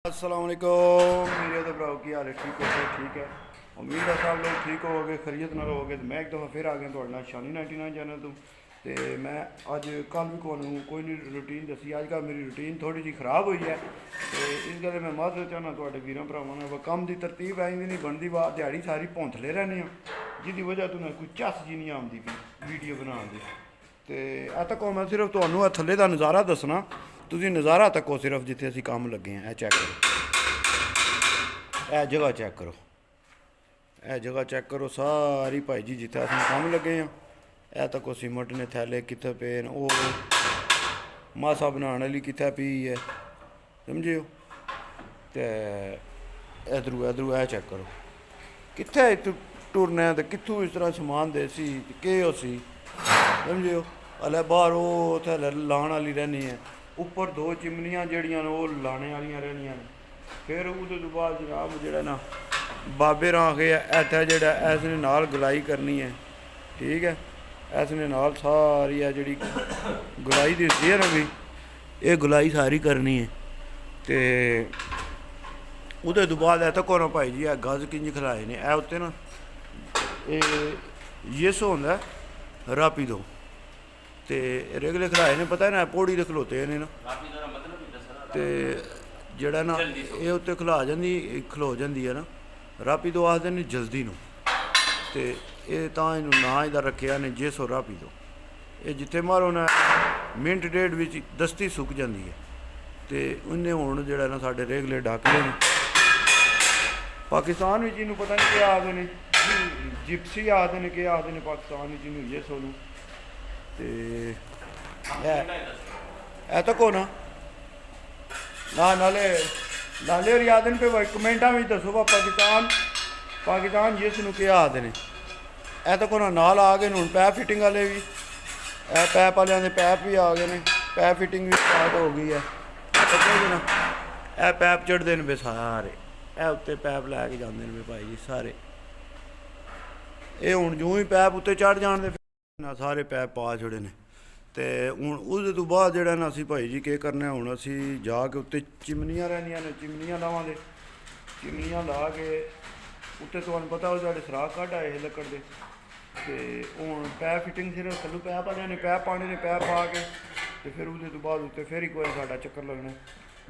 अस्सलाम वालेकुम मेरे तो भराओ की हाल है ठीक हो ठीक है। उम्मीद है सब लोग ठीक होगे खरीत ना रहोगे। तो मैं एक दफ़ा फिर आ गया थोड़े शानी 99 चैनल तो मैं अज कल भी कोई नहीं रूटीन दसी। अजकल मेरी रूटीन थोड़ी जी खराब हुई है तो इस गल मैं माजर चाहना थोड़े वीरों भरावां ने कम की तरतीब आई नहीं बनती वा दिहाड़ी सारी भौंथले रहने जिसकी वजह तो कोई झस जी नहीं आती पी वीडियो बनाने की। तो अ तक मैं सिर्फ तुम्हें थले का नज़ारा दसना तुम नज़ारा तको सिर्फ जिथे असी काम लगे हैं। चैक करो यह जगह चैक करो यह जगह चैक करो सारी भाई जी जिथे अस काम लगे हैं। यह तको सीमेंट ने थैले कितने पे न वो मासा बनाने वाली कितने पी है समझियो। तो इधरू इधरू यह चैक करो कितने टुरने तो कितों इस तरह समान दे सी के सी समझियो। हले बाहर वो उत्थे लाने वाली रहनी है उपर दो चिमनियाँ जड़ियाँ वो लाने वाली रहनियाँ ने। फिर उसके तो बाद जनाब जोड़ा ना बाबे राख इत्थे जोड़ा इसने नाल गुलाई करनी है ठीक है। इसने नाल सारी है जी गुलाई दिसती है ना भी ये गुलाई सारी करनी है। तो उसके तो बाद इत्थे को ना भाई जी गज किंज खिलाए ने ए उत्ते ना येसो होंदा रापी दो तो रेगले खिलाए ने पता है ना पौड़ी के खलोते ने ना तो जड़ा ना ये उत्ते खलो जाती है ना रापी दो आखते ने जल्दी नू। तो ये इनू ना इहदा रखिया ने जेसो रापी दो ये जिथे मारो ना मिनट डेढ़ विच दस्ती सुक जाती है। तो उन्हें हुण जड़ा ना साडे रेगले डाकले ने पाकिस्तान में इनू पता नहीं क्या आखते ने जिप्सी आखते ने क्या आखते ने पाकिस्तान में इनू जेसो नू। तो ऐ तको ना नाले नाले और याद पे कमेंटा में दसो पाकिस्तान जिस नू क्या आखते हैं। ऐ तको ना नाल आ गए हूँ पैप फिटिंग वाले भी पैप वाले पैप भी आ गए हैं पैप फिटिंग भी स्टार्ट हो गई है ना। यह पैप चढ़ते हैं बे सारे ए उत्ते पैप लैके जाते हैं भाई जी सारे ये हूँ जो ही पैप उत्ते चढ़ जाने ना सारे पैप पा छड़े ने। तो हूँ उस तो बाद जोड़ा ना असी भाई जी के करने हूँ असी जाके उत्ते चिमनियाँ रहनियाँ ने चिमनियाँ लावांगे चिमनियाँ ला के उत्ते तुहानूं पता वो साढ़े सराख कट आए लक्कड़ के। तो हूँ पैप फिटिंग सिर्फ थल्लों पैप वाले ने पैप पाने ने पैप पा के तो फिर उसके तो बाद उत्ते फिर एक बार साडा चक्कर लगना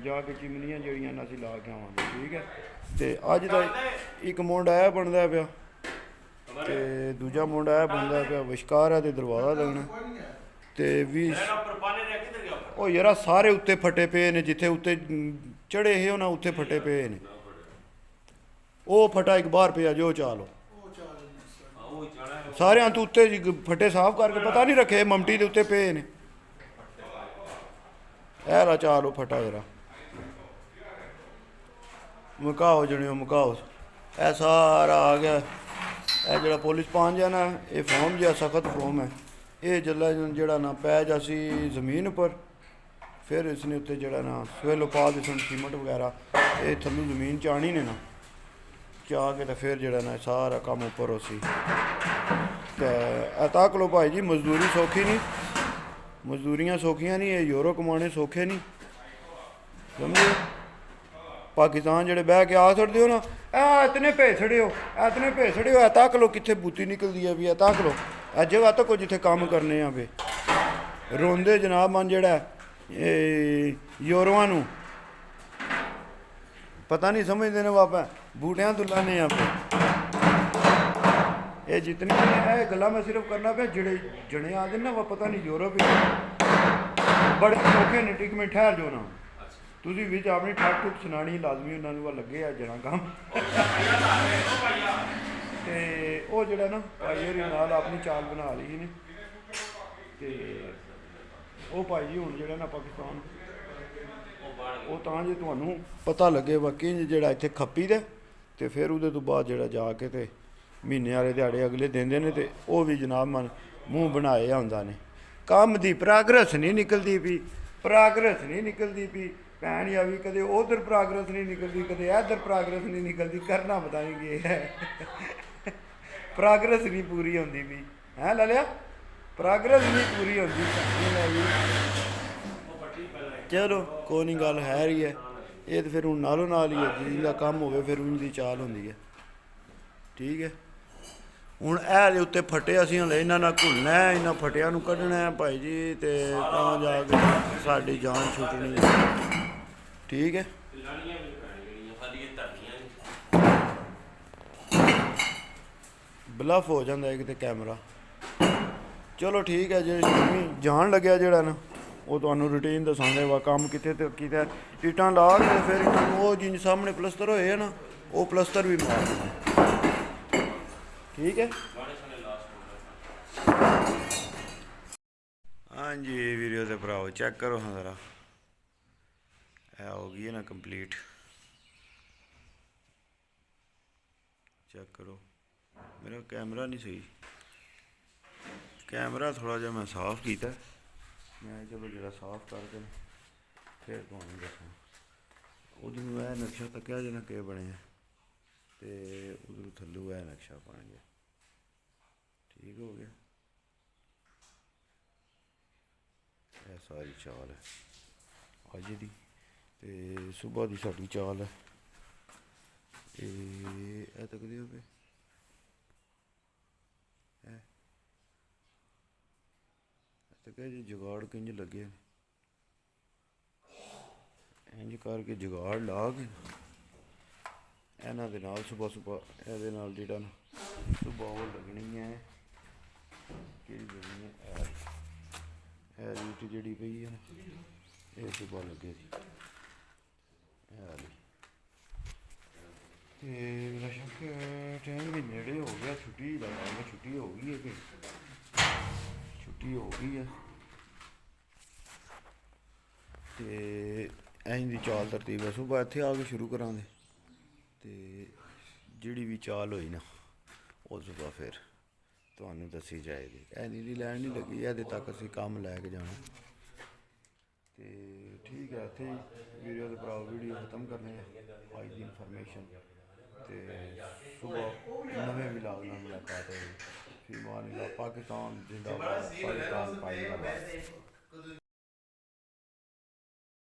जाके चिमनियाँ जड़ियाँ असी ला के आवांगे ठीक है। तो अज का एक मुंडा यह बनता पिया तो दूजा मुंडा यह बनता पिया विशकार है तो दरवाजा लगना। तो भी ओ यार सारे उत्ते फटे पे ने जिथे उत्ते चढ़े हे ना उत्थे फटे पे ने वो फटा एक बाहर पिया जो चालो सारे तो उत्ते फटे साफ करके पता नहीं रखे ममटी के उत्ते पे ने ऐरा चालो फटा जरा मुकाओ जनियो मुकाओ ए सारा आ गया। यह जरा पुलिस पांच है ना ये फोम जहा सख्त फोम है ये जल्ला जड़ा ना पै जासी जमीन पर फिर इसने उत्ते जड़ा ना सवेलो पा दे सीमेंट वगैरह ये थल्लों जमीन चाणी ने ना चा के तो फिर जड़ा ना सारा काम उपर उसी। तो तक लो भाई जी मजदूरी सौखी नहीं मजदूरियाँ सौखियाँ नहीं ये यूरो कमाने सौखे नहीं समझो। पाकिस्तान जड़े बह के आ छड़ते हो ना इतने भेसड़े हो तक लो कितने बूती निकलती है भी तक लो ए जगह तको जिथे काम करने पे रोंदे जनाब मन जड़ा यूरोआं नूं पता नहीं समझते ने बापा बूटियां तो लाने पे ये जितनी गल्लां मैं सिर्फ करना पे जड़े जने आते ना वह पता नहीं यूरोप बड़े सौखे ने टिक में ठहर जो ना तुसीं विच अपनी ठक ठुक सुनानी लाजमी उन्होंने लगे आ जना काम। तो वो जड़ा ना भाई होरी नाल अपनी चाल बना ली ने तो वो भाई जी हुण जड़ा ना पाकिस्तान वो तां जे तुहानूं पता लगे बाकी जड़ा इत्थे खप्पी दे तो फिर उहदे तो बाद जड़ा जाके ते महीने वाले दिहाड़े अगले देंदे ने ते वो भी जनाब मन मूँह बनाए हुंदा ने कम दी प्रोग्रेस नहीं निकलती पी भैन या भी कदे उधर प्रोग्रेस नहीं निकलती कदे इधर प्रोग्रेस नहीं निकलती करना पता नहीं के है प्रोग्रेस नहीं पूरी होंदी पी है लिया प्रोग्रेस नहीं पूरी होंदी। चलो कोई नहीं गल है ही है ਇਹ ਤਾਂ ਫਿਰ ਹੁਣ ਨਾਲੋਂ ਨਾਲ ਹੀ ਹੈ, ਜਿਹਦਾ ਕੰਮ ਹੋਵੇ ਫਿਰ ਉਂਝ ਦੀ ਚਾਲ ਹੁੰਦੀ ਹੈ। ਠੀਕ ਹੈ, ਹੁਣ ਇਹ ਦੇ ਉੱਤੇ ਫਟੇ ਅਸੀਂ ਹਲੇ ਇਹਨਾਂ ਨਾਲ ਘੁਲਣਾ ਹੈ, ਇਹਨਾਂ ਫਟਿਆਂ ਨੂੰ ਕੱਢਣਾ ਹੈ ਭਾਈ ਜੀ, ਤੇ ਤਾਂ ਜਾ ਕੇ ਸਾਡੀ ਜਾਨ ਛੁੱਟਣੀ ਹੈ। ਠੀਕ ਹੈ, ਬਲਫ ਹੋ ਜਾਂਦਾ ਇੱਕ ਤੇ ਕੈਮਰਾ। ਚਲੋ ਠੀਕ ਹੈ, ਜੇ ਜਾਣ ਲੱਗਿਆ ਜਿਹੜਾ ਨਾ ਉਹ ਤੁਹਾਨੂੰ ਰੂਟੀਨ ਦੱਸਾਂਗੇ ਵਾ ਕੰਮ ਕਿੱਥੇ ਤੇ ਕੀਤਾ। ਇੱਟਾਂ ਲਾ ਕੇ ਫਿਰ ਇਹਨਾਂ ਨੂੰ ਉਹ ਜਿੰਜ ਸਾਹਮਣੇ ਪਲਸਤਰ ਹੋਏ ਆ ਨਾ, ਉਹ ਪਲਸਤਰ ਵੀ ਮਾਰ ਦੇਣਾ। ਠੀਕ ਹੈ, ਹਾਂਜੀ ਵੀਡੀਓ ਤੇ ਭਰਾਓ ਚੈੱਕ ਕਰੋ ਹਾਂ ਜ਼ਰਾ, ਇਹ ਹੋ ਗਈ ਹੈ ਨਾ ਕੰਪਲੀਟ। ਚੈੱਕ ਕਰੋ, ਮੇਰਾ ਕੈਮਰਾ ਨਹੀਂ ਸਹੀ, ਕੈਮਰਾ ਥੋੜ੍ਹਾ ਜਿਹਾ ਮੈਂ ਸਾਫ਼ ਕੀਤਾ। ਮੈਂ ਚਲੋ ਜਿਹੜਾ ਸਾਫ਼ ਕਰਕੇ ਫਿਰ ਤੁਹਾਨੂੰ ਦੱਸਾਂ। ਉਧਰ ਨੂੰ ਇਹ ਨਕਸ਼ਾ ਤੱਕਿਆ ਜਿਹਾ ਕਿ ਬਣਿਆ, ਅਤੇ ਉਧਰ ਥੱਲੋਂ ਇਹ ਨਕਸ਼ਾ ਬਣ ਗਿਆ। ਠੀਕ ਹੋ ਗਿਆ, ਇਹ ਸਾਰੀ ਚਾਲ ਹੈ ਅੱਜ ਦੀ, ਅਤੇ ਸੁਬਾਹ ਦੀ ਸਾਡੀ ਚਾਲ ਹੈ। ਇਹ ਤੱਕਦੇ ਹੋ ਪਏ, ਤੇ ਕਹੇ ਜੀ ਜੁਗਾੜ ਕਿੰਝ ਲੱਗੇ, ਇੰਝ ਕਰਕੇ ਜੁਗਾੜ ਲਾ ਕੇ ਇਹਨਾਂ ਦੇ ਨਾਲ ਸੁਬਾਹ ਇਹਦੇ ਨਾਲ ਜਿਹੜਾ ਨਾ ਸੁਬਾਹ ਉਹ ਲੱਗਣੀ ਹੈ। ਕਿਹੜੀ ਲੱਗਣੀ ਹੈ, ਇਹ ਰੀਟ ਜਿਹੜੀ ਪਈ ਹੈ ਨਾ, ਇਹ ਸੁਬਾਹ ਲੱਗੇ ਸੀ ਇਹ ਵਾਲੀ। ਅਤੇ ਮੇਰਾ ਸ਼ੱਕ ਟਾਈਮ ਵੀ ਨੇੜੇ ਹੋ ਗਿਆ, ਛੁੱਟੀ ਦਾ ਟਾਈਮ, ਛੁੱਟੀ ਹੋ ਗਈ ਹੈ ਕਿ ਛੁੱਟੀ ਹੋ ਗਈ ਹੈ। ਅਤੇ ਇੰਝ ਦੀ ਚਾਲ ਤਰਤੀਬ ਹੈ, ਸੁਬਾਹ ਇੱਥੇ ਆ ਕੇ ਸ਼ੁਰੂ ਕਰਾਂਗੇ, ਅਤੇ ਜਿਹੜੀ ਵੀ ਚਾਲ ਹੋਈ ਨਾ ਉਹ ਸੁਬਾਹ ਫਿਰ ਤੁਹਾਨੂੰ ਦੱਸੀ ਜਾਏਗੀ। ਇਹਦੀ ਦੀ ਲੈਣ ਨਹੀਂ ਲੱਗੀ, ਇਹਦੇ ਤੱਕ ਅਸੀਂ ਕੰਮ ਲੈ ਕੇ ਜਾਣਾ। ਅਤੇ ਠੀਕ ਹੈ, ਇੱਥੇ ਵੀਡੀਓ ਦੇ ਭਰਾ ਵੀਡੀਓ ਖਤਮ ਕਰਨੇ ਆ ਅੱਜ ਦੀ ਇਨਫੋਰਮੇਸ਼ਨ, ਅਤੇ ਸੁਬਾਹ ਨਵੇਂ ਵਲੌਗ ਨਾਲ ਮੁਲਾਕਾਤ ਹੋਈ। ਫੀ ਮਾਨ ਅੱਲਾਹ, ਪਾਕਿਸਤਾਨ ਜਿੰਦਾਬਾਦ, ਪਾਕਿਸਤਾਨ ਪਾਈਂਦਾਬਾਦ।